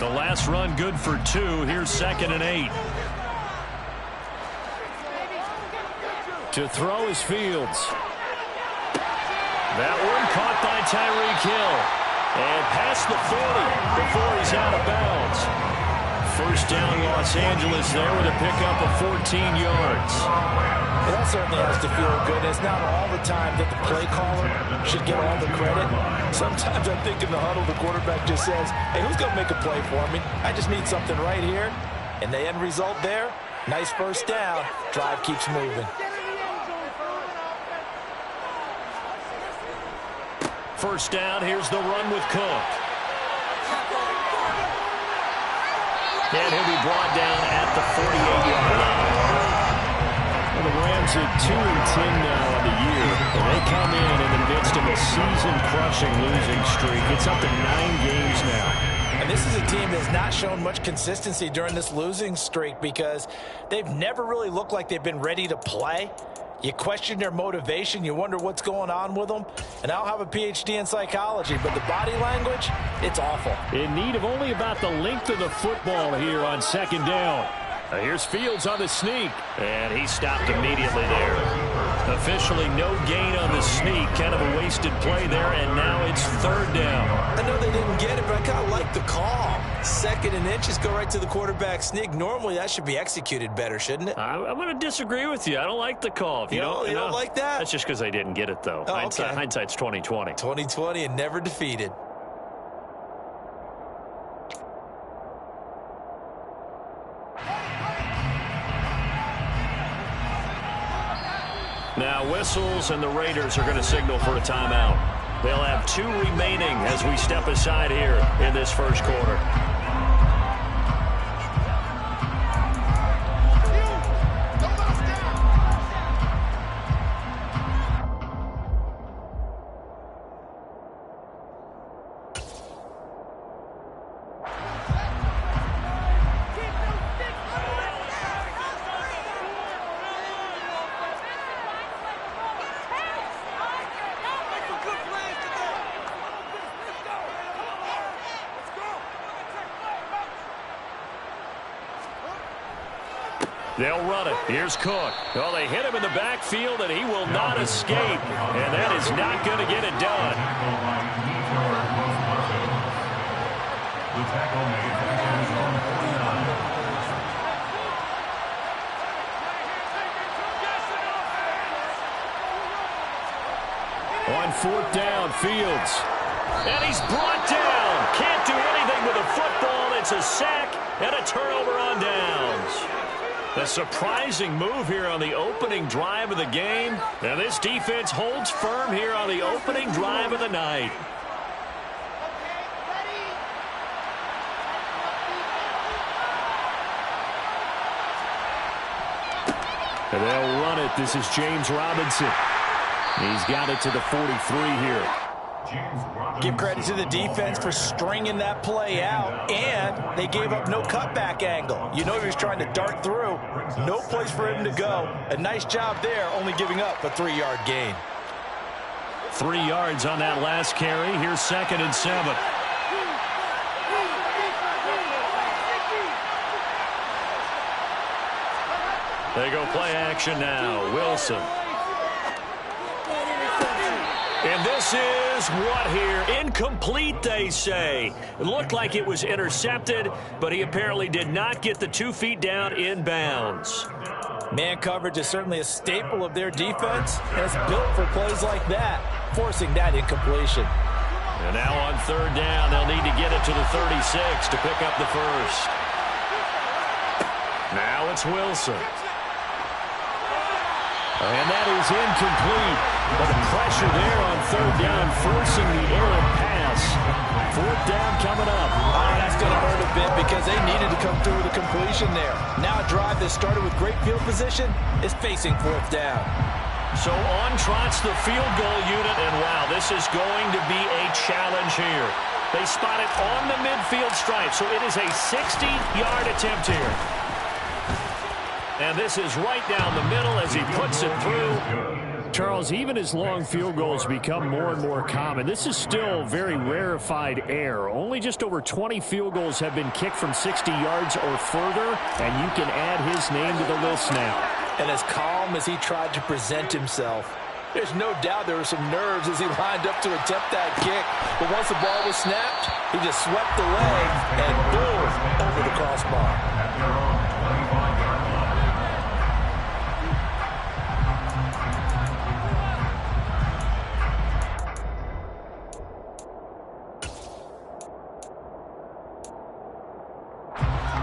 The last run good for 2. Here's 2nd and 8. To throw is Fields. That one caught by Tyreek Hill. And past the 40 before he's out of bounds. First down Los Angeles there with a pickup of 14 yards. Well, that certainly has to feel good. It's not all the time that the play caller should get all the credit. Sometimes I think in the huddle the quarterback just says, hey, who's going to make a play for me? I just need something right here. And the end result there, nice first down. Drive keeps moving. First down, here's the run with Cook. And he'll be brought down at the 48-yard line. Well, the Rams are 2-10 now on the year. And they come in the midst of a season-crushing losing streak. It's up to 9 games now. And this is a team that's not shown much consistency during this losing streak because they've never really looked like they've been ready to play. You question their motivation. You wonder what's going on with them. And I don't have a PhD in psychology, but the body language, it's awful. In need of only about the length of the football here on 2nd down. Here's Fields on the sneak. And he stopped immediately there. Officially no gain on the sneak. Kind of a wasted play there, and now it's 3rd down. I know they didn't get it, but I kind of like the call. 2nd and inches, go right to the quarterback sneak. Normally, that should be executed better, shouldn't it? I'm going to disagree with you. I don't like the call. You don't like that? That's just because they didn't get it, though. Oh, okay. Hindsight's 20/20. 20/20 and never defeated. Now whistles, and the Raiders are going to signal for a timeout. They'll have 2 remaining as we step aside here in this first quarter. They'll run it. Here's Cook. Well, they hit him in the backfield, and he will not escape. And that is not going to get it done. On 4th down, Fields. And he's brought down. Can't do anything with the football. It's a sack and a turnover on downs. A surprising move here on the opening drive of the game. And this defense holds firm here on the opening drive of the night. And they'll run it. This is James Robinson. He's got it to the 43 here. Give credit to the defense for stringing that play out, and they gave up no cutback angle. You know he was trying to dart through. No place for him to go. A nice job there, only giving up a 3-yard gain. 3 yards on that last carry. Here's 2nd and 7. They go play action now. Wilson. And this is what here? Incomplete, they say. It looked like it was intercepted, but he apparently did not get the 2 feet down in bounds. Man coverage is certainly a staple of their defense, and it's built for plays like that, forcing that incompletion. And now on 3rd down, they'll need to get it to the 36 to pick up the first. Now it's Wilson. And that is incomplete. But the pressure there on 3rd down, forcing the errant pass. 4th down coming up. Oh, that's going to hurt a bit because they needed to come through with a completion there. Now a drive that started with great field position is facing 4th down. So on trots the field goal unit, and wow, this is going to be a challenge here. They spot it on the midfield stripe, so it is a 60-yard attempt here. And this is right down the middle as he puts it through. Charles, even as long field goals become more and more common, this is still very rarefied air. Only just over 20 field goals have been kicked from 60 yards or further, and you can add his name to the list now. And as calm as he tried to present himself, there's no doubt there were some nerves as he lined up to attempt that kick. But once the ball was snapped, he just swept the leg and boom, over the crossbar.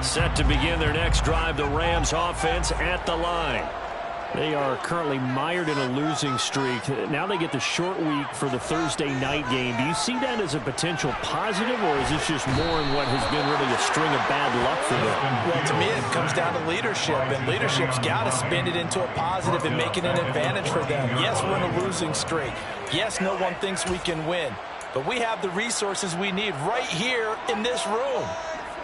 Set to begin their next drive, the Rams offense at the line. They are currently mired in a losing streak. Now they get the short week for the Thursday night game. Do you see that as a potential positive, or is this just more in what has been really a string of bad luck for them? Well, to me, it comes down to leadership, and leadership's got to spin it into a positive and make it an advantage for them. Yes, we're in a losing streak. Yes, no one thinks we can win, but we have the resources we need right here in this room.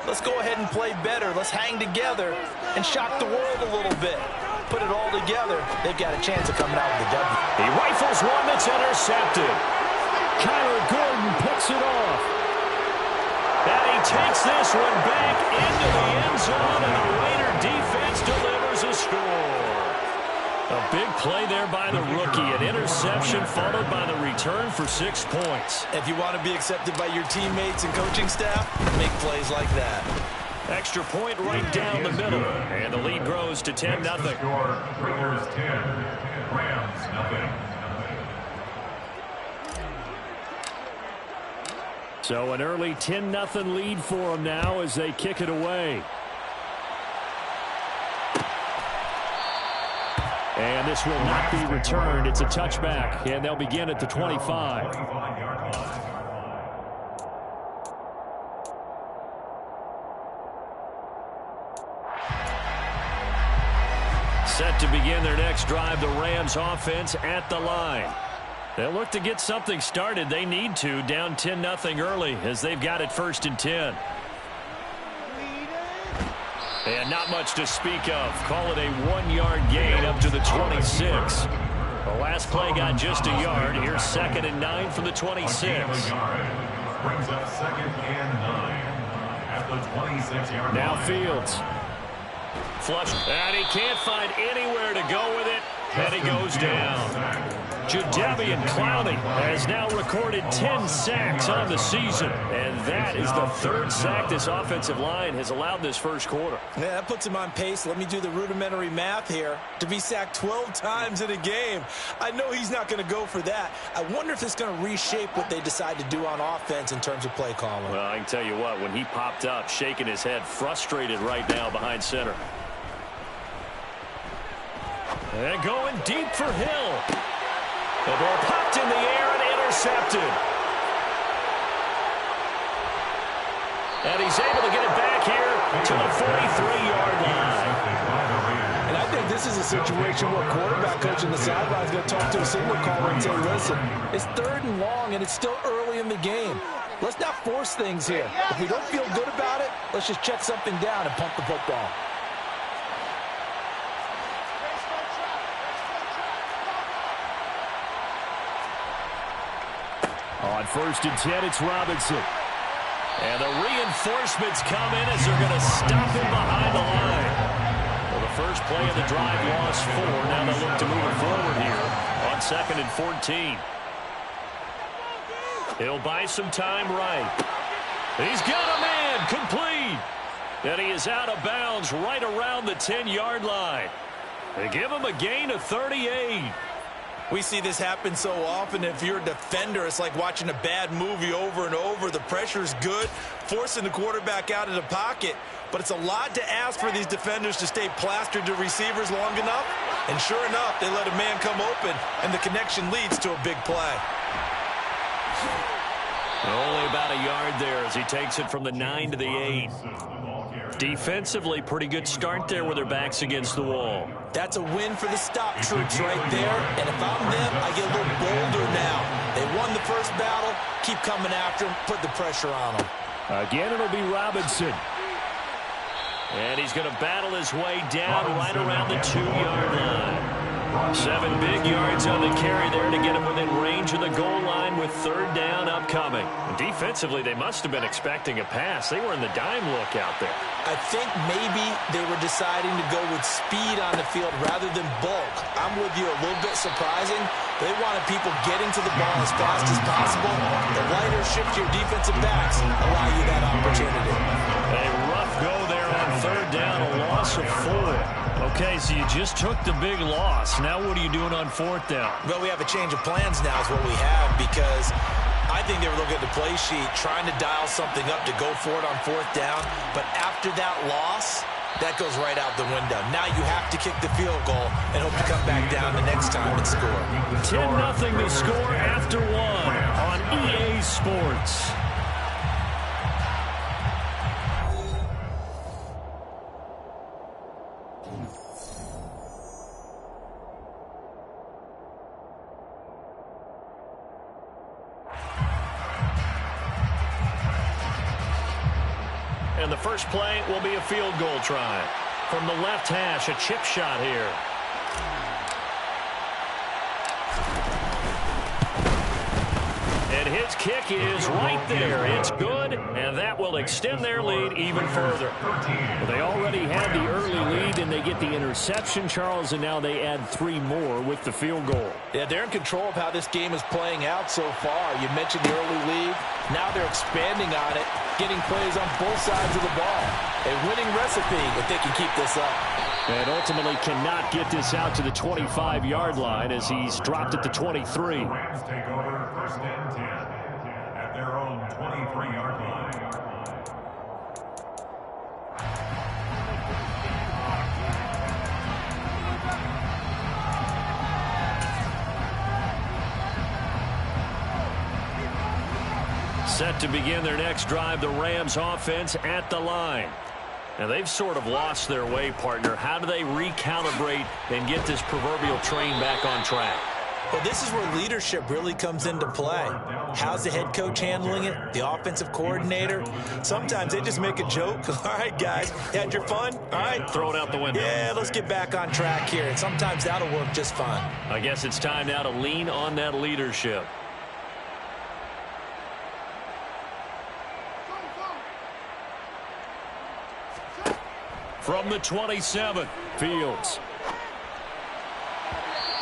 Let's go ahead and play better. Let's hang together and shock the world a little bit. Put it all together. They've got a chance of coming out with the W. He rifles one that's intercepted. Kyler Gordon picks it off. And he takes this one back into the end zone, and the Raider defense delivers a score. A big play there by the rookie. An interception followed by the return for 6 points. If you want to be accepted by your teammates and coaching staff, make plays like that. Extra point right down the middle. And the lead grows to 10-0. Raiders 10, Rams nothing. So an early 10-0 lead for them now as they kick it away. And this will not be returned. It's a touchback, and they'll begin at the 25. Set to begin their next drive, the Rams offense at the line. They'll look to get something started. They need to, down 10-0 early as they've got it 1st and 10. And not much to speak of. Call it a 1-yard gain up to the 26. The last play got just a yard. Here's 2nd and 9 from the 26. Brings up 2nd and 9 at the 26-yard line. Now Fields. Flush. And he can't find anywhere to go with it. And he goes down. Jadeveon Clowney has now recorded 10 sacks on the season. And that is the 3rd sack this offensive line has allowed this first quarter. Yeah, that puts him on pace. Let me do the rudimentary math here. To be sacked 12 times in a game, I know he's not going to go for that. I wonder if it's going to reshape what they decide to do on offense in terms of play calling. Well, I can tell you what, when he popped up, shaking his head, frustrated right now behind center. And going deep for Hill. The ball popped in the air and intercepted. And he's able to get it back here to the 43-yard line. And I think this is a situation where quarterback coach in the sideline is going to talk to a signal caller and say, listen, it's 3rd and long and it's still early in the game. Let's not force things here. If we don't feel good about it, let's just check something down and pump the football. On 1st and 10, it's Robinson. And the reinforcements come in as they're going to stop him behind the line. Well, the first play of the drive lost 4. Now they look to move it forward here on 2nd and 14. He'll buy some time right. He's got a man complete. And he is out of bounds right around the 10-yard line. They give him a gain of 38. We see this happen so often. If you're a defender, it's like watching a bad movie over and over. The pressure's good, forcing the quarterback out of the pocket. But it's a lot to ask for these defenders to stay plastered to receivers long enough. And sure enough, they let a man come open, and the connection leads to a big play. Only about a yard there as he takes it from the 9 to the 8. Defensively, pretty good start there with their backs against the wall. That's a win for the stop troops right there. And if I'm them, I get a little bolder now. They won the first battle. Keep coming after them. Put the pressure on them. Again, it'll be Robinson. And he's going to battle his way down right around the 2-yard line. 7 big yards on the carry there to get him within range of the goal line with 3rd down upcoming. Defensively, they must have been expecting a pass. They were in the dime look out there. I think maybe they were deciding to go with speed on the field rather than bulk. I'm with you, a little bit surprising. They wanted people getting to the ball as fast as possible. The lighter shift your defensive backs allow you that opportunity. A rough go there on 3rd down, a loss of 4. Okay, so you just took the big loss. Now what are you doing on 4th down? Well, we have a change of plans now is what we have, because I think they were looking at the play sheet, trying to dial something up to go for it on 4th down. But after that loss, that goes right out the window. Now you have to kick the field goal and hope to come back down the next time and score. 10-0 to score after 1 on EA Sports. And the first play will be a field goal try. From the left hash, a chip shot here. And his kick is right there. It's good, and that will extend their lead even further. Well, they already had the early lead, and they get the interception, Charles, and now they add 3 more with the field goal. Yeah, they're in control of how this game is playing out so far. You mentioned the early lead. Now they're expanding on it, getting plays on both sides of the ball. A winning recipe if they can keep this up. And ultimately cannot get this out to the 25-yard line as he's dropped at the 23. Rams take over 1st and 10 at their own 23-yard line. Set to begin their next drive, the Rams offense at the line. Now, they've sort of lost their way, partner. How do they recalibrate and get this proverbial train back on track? Well, this is where leadership really comes into play. How's the head coach handling it? The offensive coordinator? Sometimes they just make a joke. All right, guys, you had your fun? All right. Throw it out the window. Yeah, let's get back on track here. And sometimes that'll work just fine. I guess it's time now to lean on that leadership. From the 27, Fields.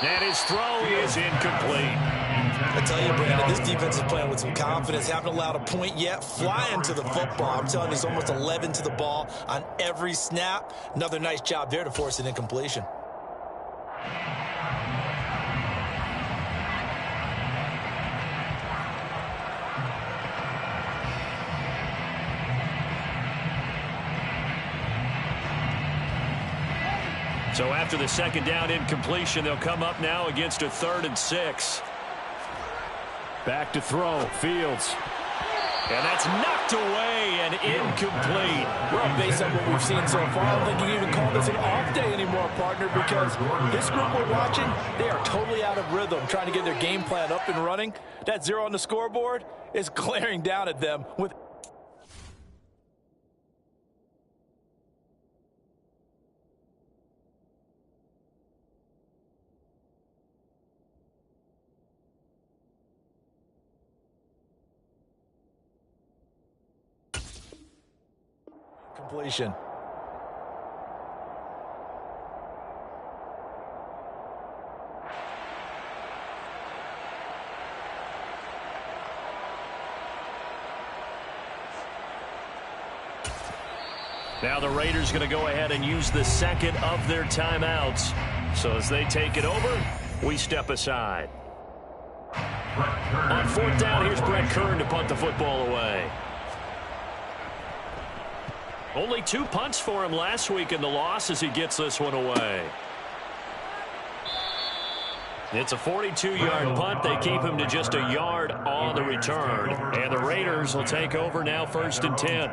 And his throw is incomplete. I tell you, Brandon, this defense is playing with some confidence. Haven't allowed a point yet. Flying to the football. I'm telling you, it's almost 11 to the ball on every snap. Another nice job there to force an incompletion. So after the 2nd down incompletion, they'll come up now against a 3rd and 6. Back to throw, Fields. And that's knocked away and incomplete. Well, based on what we've seen so far, I don't think you can even call this an off day anymore, partner, because this group we're watching, they are totally out of rhythm, trying to get their game plan up and running. That 0 on the scoreboard is glaring down at them with completion. Now the Raiders going to go ahead and use the 2nd of their timeouts. So as they take it over, we step aside. On 4th down, here's Brett Kern to punt the football away. Only 2 punts for him last week in the loss as he gets this one away. It's a 42-yard punt. They keep him to just a yard on the return. And the Raiders will take over now 1st and 10.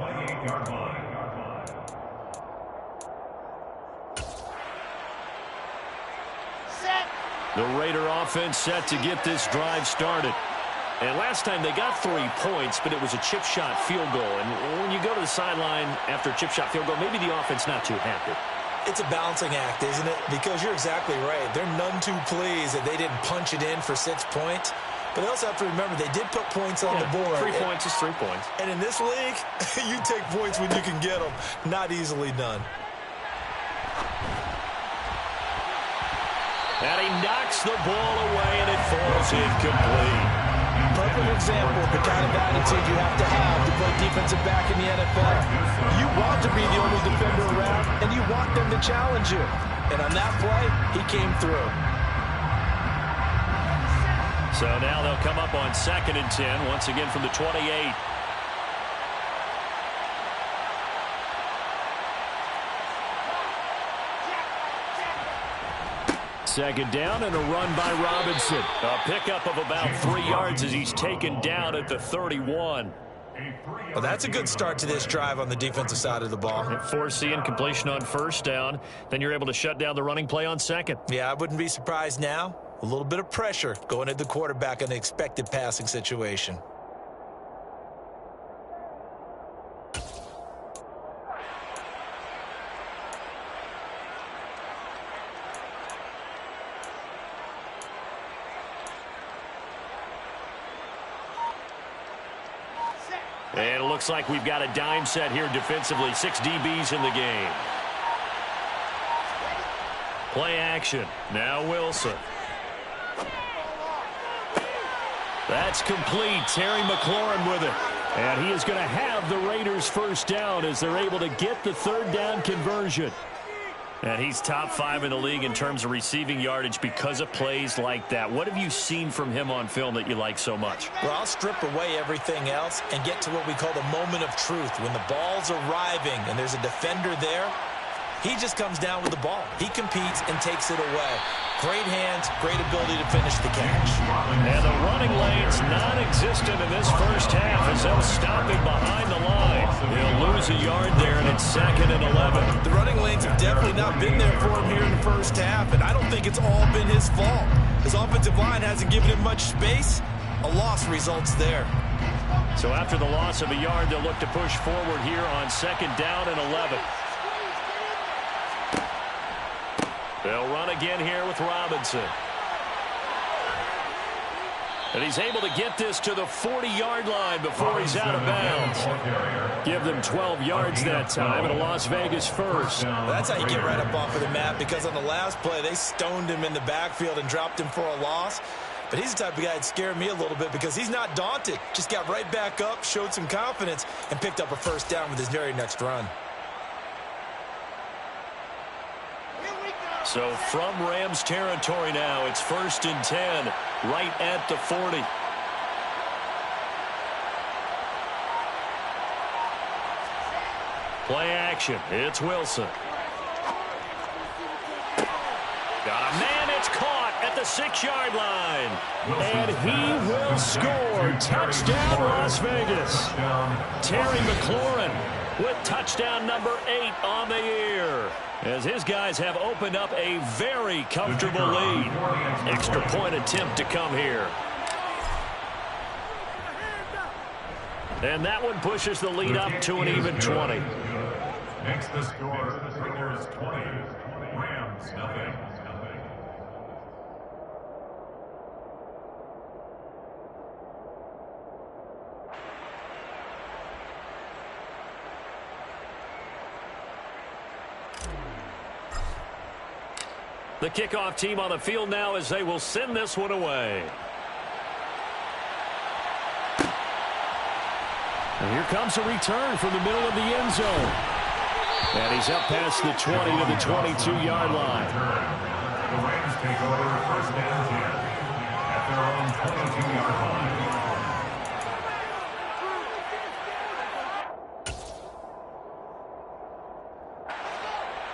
The Raider offense set to get this drive started. And last time they got 3 points, but it was a chip shot field goal. And when you go to the sideline after a chip shot field goal, maybe the offense not too happy. It's a balancing act, isn't it? Because you're exactly right. They're none too pleased that they didn't punch it in for 6 points. But they also have to remember they did put points on the board. 3 points is 3 points. And in this league, you take points when you can get them. Not easily done. And he knocks the ball away, and it falls incomplete. Perfect example of the kind of attitude you have to play defensive back in the NFL. You want to be the only defender around, and you want them to challenge you. And on that play, he came through. So now they'll come up on 2nd and 10, once again from the 28. Second down and a run by Robinson. A pickup of about 3 yards as he's taken down at the 31. Well, that's a good start to this drive on the defensive side of the ball. Forcing completion on 1st down. Then you're able to shut down the running play on 2nd. Yeah, I wouldn't be surprised now. A little bit of pressure going at the quarterback in an expected passing situation. And it looks like we've got a dime set here defensively. 6 DBs in the game. Play action. Now Wilson. That's complete. Terry McLaurin with it. And he is going to have the Raiders first down as they're able to get the 3rd down conversion. And he's top 5 in the league in terms of receiving yardage because of plays like that. What have you seen from him on film that you like so much? Well, I'll strip away everything else and get to what we call the moment of truth. When the ball's arriving and there's a defender there, he just comes down with the ball. He competes and takes it away. Great hands, great ability to finish the catch. And the running lane's non-existent in this first half as they'll stop him behind the line. He'll lose a yard there, and it's 2nd and 11. The running lanes have definitely not been there for him here in the first half, and I don't think it's all been his fault. His offensive line hasn't given him much space. A loss results there. So after the loss of a yard, they'll look to push forward here on 2nd down and 11. They'll run again here with Robinson. And he's able to get this to the 40-yard line before he's out of bounds. Give them 12 yards that time, and a Las Vegas first. That's how you get right up off of the mat, because on the last play, they stoned him in the backfield and dropped him for a loss. But he's the type of guy that scared me a little bit because he's not daunted. Just got right back up, showed some confidence, and picked up a first down with his very next run. So from Rams territory now, it's 1st and 10, right at the 40. Play action. It's Wilson. Got a man. It's caught at the 6-yard line. And he will score. Touchdown, Las Vegas. Terry McLaurin with touchdown number 8 on the year, as his guys have opened up a very comfortable lead. Extra point attempt to come here. And that one pushes the lead up to an even 20. Next, the score, Raiders 20, Rams nothing. The kickoff team on the field now as they will send this one away. And here comes a return from the middle of the end zone. And he's up past the 20 to the 22-yard line. The Rams take over 1st and 10 at their own 22-yard line.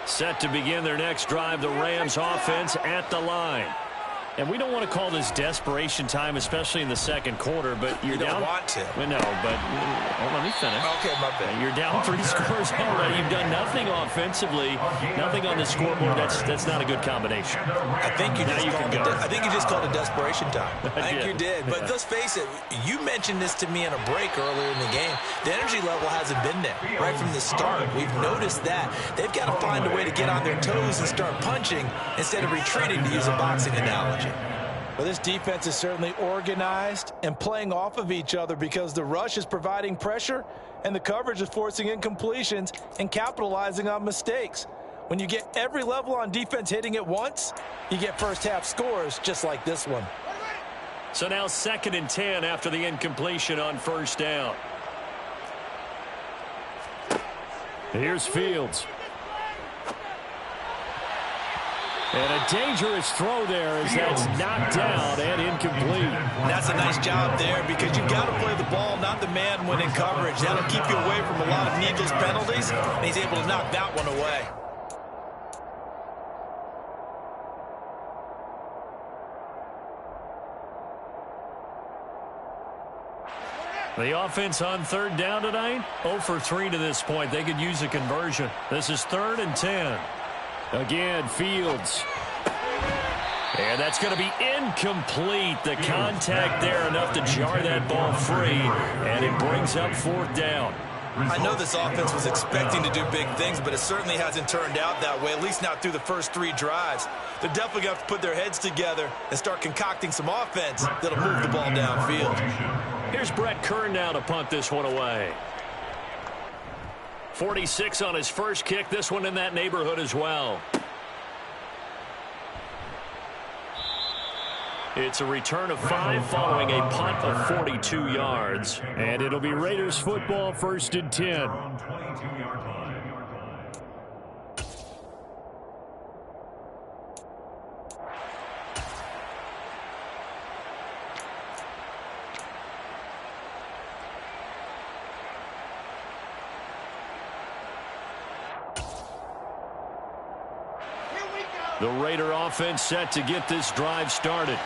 Set to begin their next drive, the Rams offense at the line. And we don't want to call this desperation time, especially in the 2nd quarter, but you're down. You don't want to. Well, no, but let me finish. Okay, my bad. You're down 3 scores already. You've done nothing offensively, nothing on the scoreboard. That's not a good combination. I think you just called it desperation time. I think you did. But let's face it, you mentioned this to me in a break earlier in the game. The energy level hasn't been there right from the start. We've noticed that. They've got to find a way to get on their toes and start punching instead of retreating, to use a boxing analogy. Well, this defense is certainly organized and playing off of each other because the rush is providing pressure and the coverage is forcing incompletions and capitalizing on mistakes. When you get every level on defense hitting at once, you get first half scores just like this one. So now 2nd and 10 after the incompletion on first down. Here's Fields. And a dangerous throw there as that's knocked down and incomplete. That's a nice job there because you've got to play the ball, not the man when in coverage. That'll keep you away from a lot of needless penalties, and he's able to knock that one away. The offense on 3rd down tonight, 0 for 3 to this point. They could use a conversion. This is 3rd and 10. Again, Fields. And that's going to be incomplete. The contact there enough to jar that ball free, and it brings up 4th down. I know this offense was expecting to do big things, but it certainly hasn't turned out that way, at least not through the first 3 drives. They're definitely going to have to put their heads together and start concocting some offense that'll move the ball downfield. Here's Brett Kern now to punt this one away. 46 on his first kick. This one in that neighborhood as well. It's a return of 5 following a punt of 42 yards. And it'll be Raiders football, 1st and 10. The Raider offense set to get this drive started.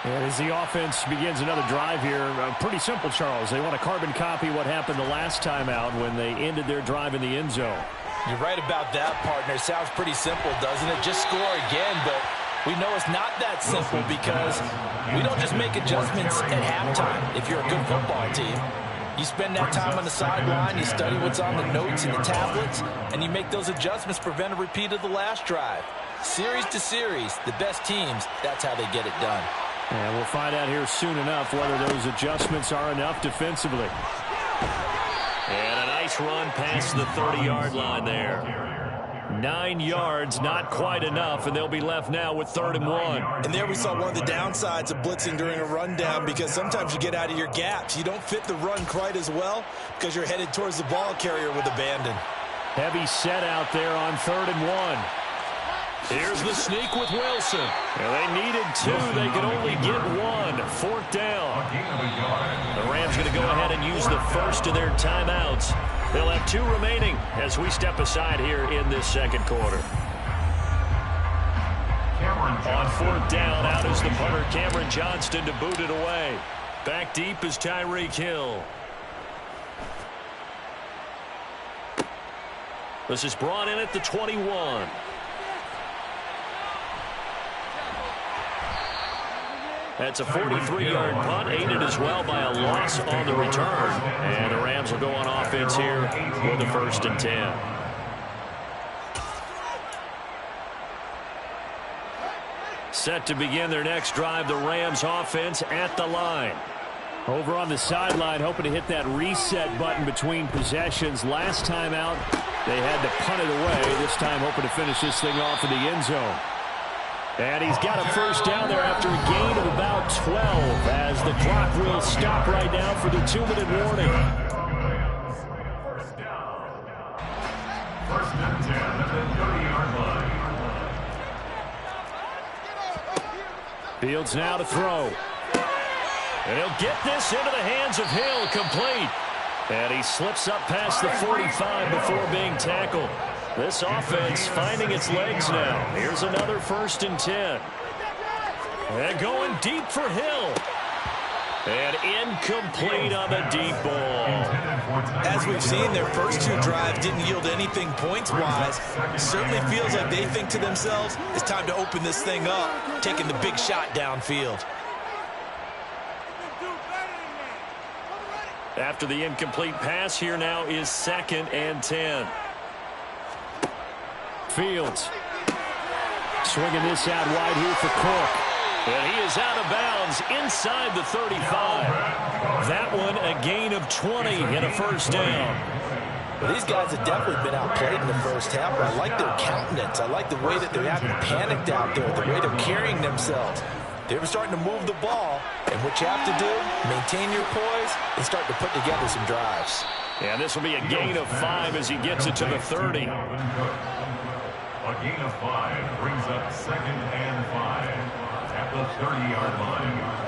And as the offense begins another drive here, pretty simple, Charles. They want to carbon copy what happened the last time out when they ended their drive in the end zone. You're right about that, partner. Sounds pretty simple, doesn't it? Just score again, but we know it's not that simple because we don't just make adjustments at halftime if you're a good football team. You spend that time on the sideline, you study what's on the notes and the tablets, and you make those adjustments to prevent a repeat of the last drive. Series to series, the best teams, that's how they get it done. And we'll find out here soon enough whether those adjustments are enough defensively. And a nice run past the 30-yard line there. 9 yards, not quite enough, and they'll be left now with 3rd and 1. And there we saw one of the downsides of blitzing during a rundown because sometimes you get out of your gaps. You don't fit the run quite as well because you're headed towards the ball carrier with abandon. Heavy set out there on 3rd and 1. Here's the sneak with Wilson. And they needed 2. They could only get 1. 4th down. The Rams going to go ahead and use the first of their timeouts. They'll have 2 remaining as we step aside here in this 2nd quarter. On 4th down, out is the punter, Cameron Johnston, to boot it away. Back deep is Tyreek Hill. This is brought in at the 21. That's a 43-yard punt, aided as well by a loss on the return. And the Rams will go on offense here with the 1st and 10. Set to begin their next drive, the Rams offense at the line. Over on the sideline, hoping to hit that reset button between possessions. Last time out, they had to punt it away. This time hoping to finish this thing off in the end zone. And he's got a 1st down there after a gain of about 12 as the clock will stop right now for the 2-minute warning. 1st down. 1st and 10 at the 30-yard line. Fields now to throw. And he'll get this into the hands of Hill, complete. And he slips up past the 45 before being tackled. This offense finding its legs now. Here's another 1st and 10. And going deep for Hill. And incomplete on the deep ball. As we've seen, their first 2 drives didn't yield anything points-wise. Certainly feels like they think to themselves, it's time to open this thing up, taking the big shot downfield. After the incomplete pass, here now is 2nd and 10. Fields swinging this out wide here for Cook. And he is out of bounds inside the 35. That one a gain of 20 and a first down. Well, these guys have definitely been outplayed in the first half. I like their countenance. I like the way that they're acting panicked out there, the way they're carrying themselves. They were starting to move the ball, and what you have to do, maintain your poise and start to put together some drives. And this will be a gain of 5 as he gets it to the 30. A gain of 5 brings up 2nd and 5 at the 30-yard line.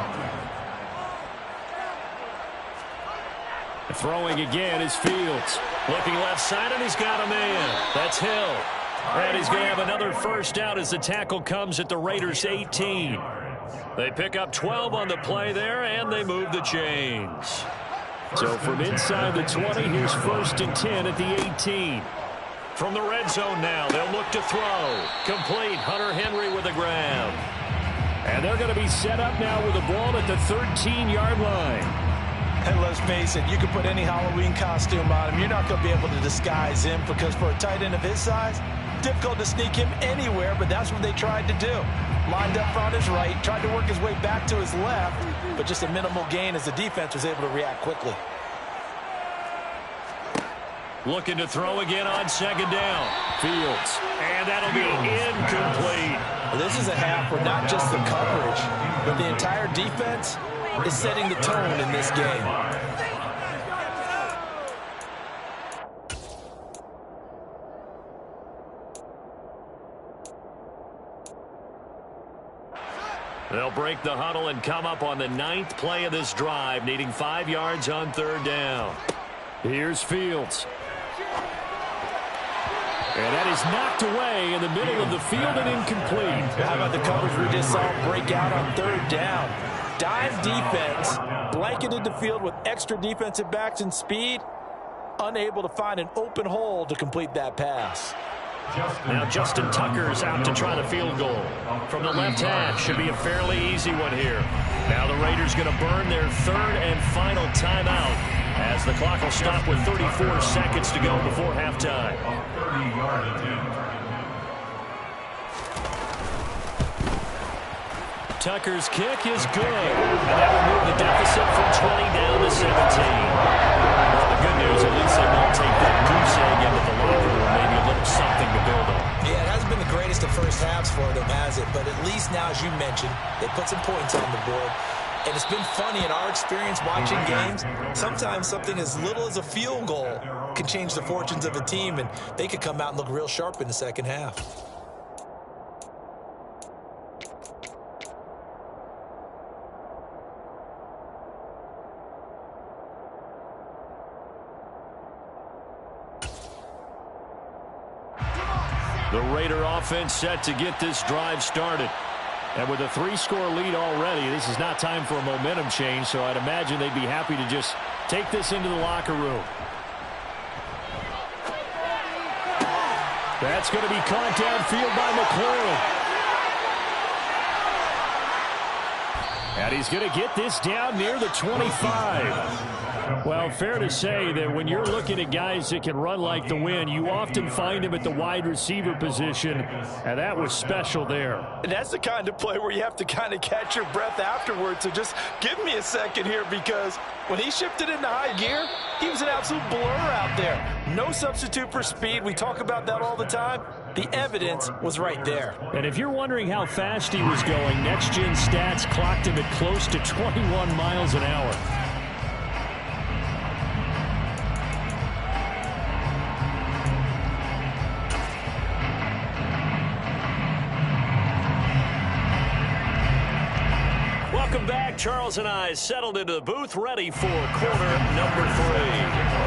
Throwing again is Fields. Looking left side, and he's got a man. That's Hill. And he's going to have another first down as the tackle comes at the Raiders' 18. They pick up 12 on the play there, and they move the chains. So from inside the 20, here's 1st and 10 at the 18. From the red zone now, they'll look to throw. Complete. Hunter Henry with a grab. And they're going to be set up now with the ball at the 13-yard line. And let's face it, you can put any Halloween costume on him. You're not going to be able to disguise him because for a tight end of his size, difficult to sneak him anywhere, but that's what they tried to do. Lined up on his right, tried to work his way back to his left, but just a minimal gain as the defense was able to react quickly. Looking to throw again on 2nd down. Fields. And that'll be incomplete. Well, this is a half where not just the coverage, but the entire defense is setting the tone in this game. They'll break the huddle and come up on the 9th play of this drive, needing 5 yards on 3rd down. Here's Fields. And that is knocked away in the middle of the field and incomplete. How about the coverage we just saw break out on 3rd down? Dime defense, blanketed the field with extra defensive backs and speed, unable to find an open hole to complete that pass. Now Justin Tucker's out to try the field goal. From the left hash, should be a fairly easy one here. Now the Raiders going to burn their 3rd and final timeout as the clock will stop with 34 seconds to go before halftime. 30-yard attempt. Tucker's kick is good. And that will move the deficit from 20 down to 17. Well, the good news, at least they won't take that goose egg into the locker room. Maybe a little something to build on. Yeah, it hasn't been the greatest of first halves for them, has it? But at least now, as you mentioned, they put some points on the board. And it's been funny in our experience watching games. Sometimes something as little as a field goal can change the fortunes of a team, and they could come out and look real sharp in the second half. The Raider offense set to get this drive started. And with a 3-score lead already, this is not time for a momentum change, so I'd imagine they'd be happy to just take this into the locker room. That's going to be caught downfield by McLaurin. And he's going to get this down near the 25. Well, fair to say that when you're looking at guys that can run like the wind, you often find them at the wide receiver position, and that was special there. And that's the kind of play where you have to kind of catch your breath afterwards. So just give me a second here, because when he shifted into high gear, he was an absolute blur out there. No substitute for speed. We talk about that all the time. The evidence was right there. And if you're wondering how fast he was going, Next Gen Stats clocked him at close to 21 miles an hour. Welcome back. Charles and I settled into the booth, ready for quarter number 3.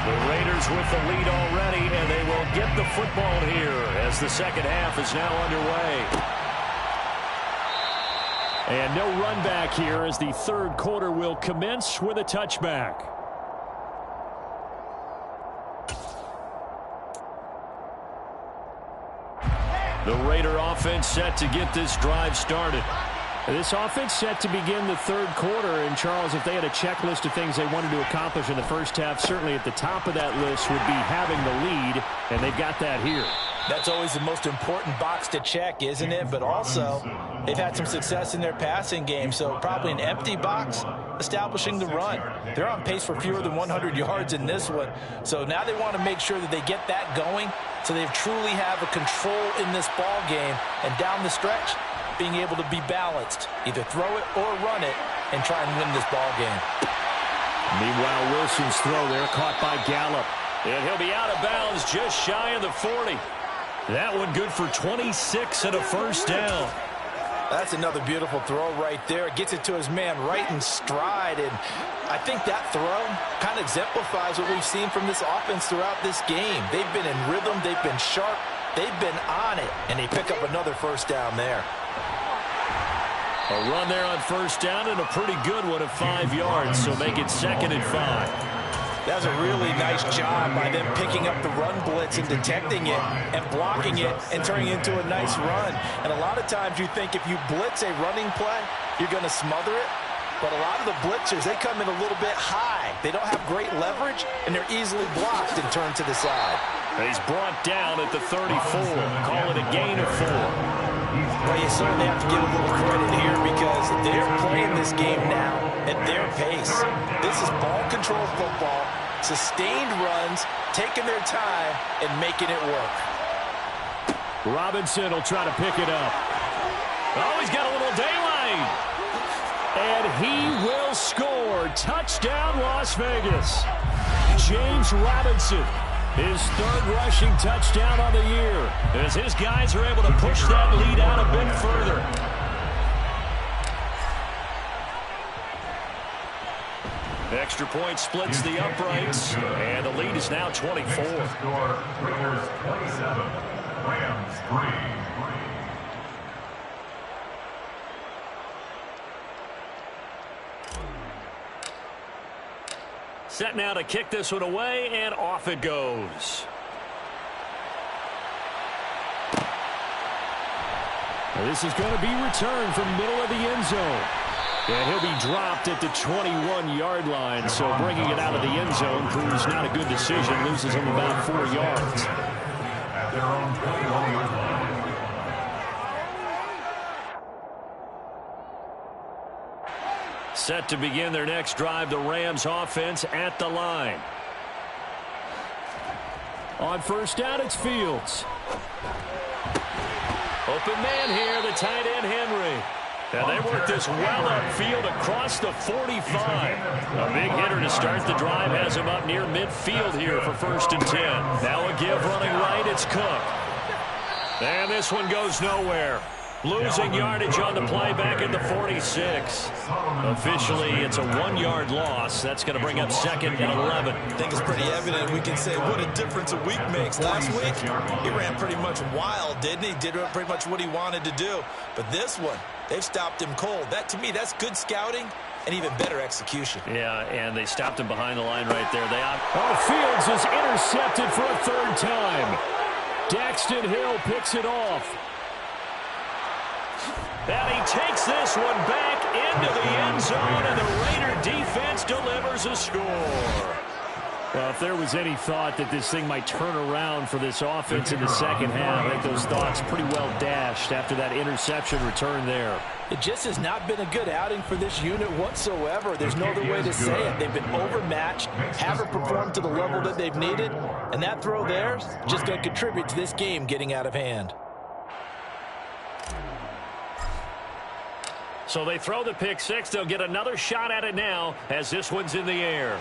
The Raiders with the lead already, and they will get the football here as the second half is now underway. And no run back here as the third quarter will commence with a touchback. The Raider offense set to get this drive started. This offense set to begin the third quarter. And, Charles, if they had a checklist of things they wanted to accomplish in the first half, certainly at the top of that list would be having the lead, and they've got that here. That's always the most important box to check, isn't it? But also, they've had some success in their passing game, so probably an empty box establishing the run. They're on pace for fewer than 100 yards in this one, so now they want to make sure that they get that going so they truly have a control in this ball game, and down the stretch, being able to be balanced, either throw it or run it, and try and win this ball game. Meanwhile, Wilson's throw there caught by Gallup. And he'll be out of bounds just shy of the 40. That one good for 26 and a first down. That's another beautiful throw right there. Gets it to his man right in stride. And I think that throw kind of exemplifies what we've seen from this offense throughout this game. They've been in rhythm. They've been sharp. They've been on it. And they pick up another first down there. A run there on first down and a pretty good one of 5 yards, so make it 2nd and 5. That was a really nice job by them picking up the run blitz and detecting it and blocking it and turning it into a nice run. And a lot of times you think if you blitz a running play, you're going to smother it. But a lot of the blitzers, they come in a little bit high. They don't have great leverage, and they're easily blocked and turned to the side. And he's brought down at the 34. Call it a gain of 4. Well, you certainly have to give a little credit here because they're playing this game now at their pace. This is ball control football, sustained runs, taking their time, and making it work. Robinson will try to pick it up. Oh, he's got a little daylight. And he will score. Touchdown, Las Vegas. James Robinson. His 3rd rushing touchdown on the year, as his guys are able to push that lead out a bit further. Extra point splits the uprights, and the lead is now 24. Raiders 27, Rams 3. Set now to kick this one away, and off it goes. This is going to be returned from the middle of the end zone. And he'll be dropped at the 21-yard line, so bringing it out of the end zone proves not a good decision. Loses him about 4 yards. At their own 21-yard line. Set to begin their next drive, the Rams offense at the line. On first down, it's Fields. Open man here, the tight end Henry. And they work this well upfield across the 45. A big hitter to start the drive has him up near midfield here for 1st and 10. Now a give running right, it's Cook. And this one goes nowhere. Losing yardage on the play back at the 46. Officially, it's a 1-yard loss. That's going to bring up 2nd and 11. I think it's pretty evident. We can say what a difference a week makes. Last week, he ran pretty much wild, didn't he? Did pretty much what he wanted to do. But this one, they've stopped him cold. That, to me, that's good scouting and even better execution. Yeah, and they stopped him behind the line right there. Fields is intercepted for a 3rd time. Daxton Hill picks it off. And he takes this one back into the end zone, and the Raider defense delivers a score. Well, if there was any thought that this thing might turn around for this offense in the second half, I think those thoughts pretty well dashed after that interception return there. It just has not been a good outing for this unit whatsoever. There's no other way to say it. They've been overmatched, haven't performed to the level that they've needed, and that throw there is just going to contribute to this game getting out of hand. So they throw the pick six. They'll get another shot at it now as this one's in the air.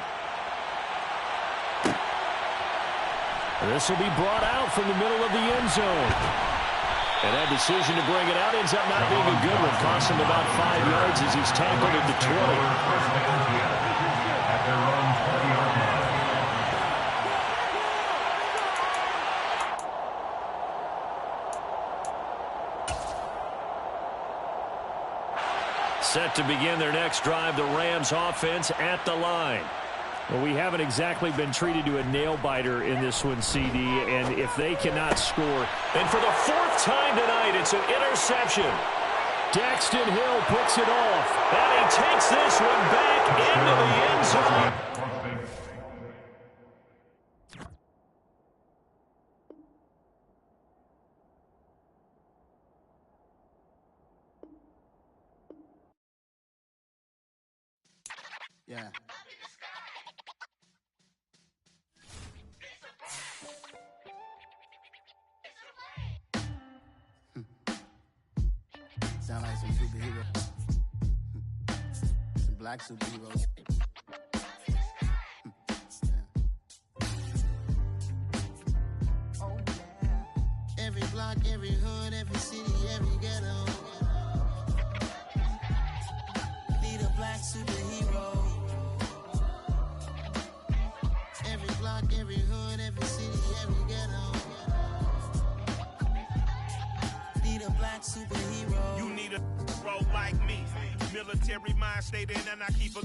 This will be brought out from the middle of the end zone. And that decision to bring it out ends up not being a good one. Costs him about 5 yards as he's tackled at the 20. At their own 20-yard line. Set to begin their next drive, the Rams offense at the line. Well, we haven't exactly been treated to a nail-biter in this one, CD, and if they cannot score. And for the 4th time tonight, it's an interception. Daxton Hill picks it off. And he takes this one back into the end zone. Yeah. Sound like some superheroes. Some black superheroes. Oh, yeah. Every block, every hood, every city, every ghetto. Need a black superhero. Every block, every hood, every city, every ghetto. Need a black superhero. You need a hero like me. Military mind stated, and I keep a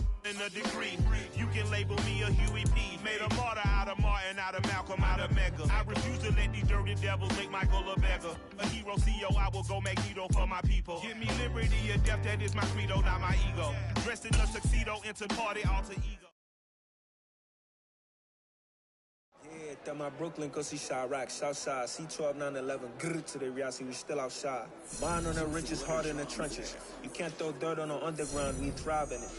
degree. You can label me a Huey P. Made a martyr out of Martin, out of Malcolm, out of Mega. I refuse to let these dirty devils make Michael a beggar. A hero CEO, I will go Magneto for my people. Give me liberty or death, that is my credo, not my ego. Dressed in a tuxedo, into party, alter ego. Yeah, that my Brooklyn, cause he shot rock, Southside, C12, 911, grrr to the Riasi, we still outside. Mine on the riches, hard in the trenches. You can't throw dirt on the underground, we thrive in it.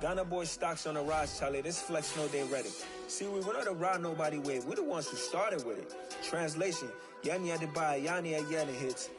Ghana boy stocks on the rise, Charlie, this flex know they ready. See, we were not to ride nobody with, we're the ones who started with it. Translation, Yani had to buy, Yani had Yanni hits.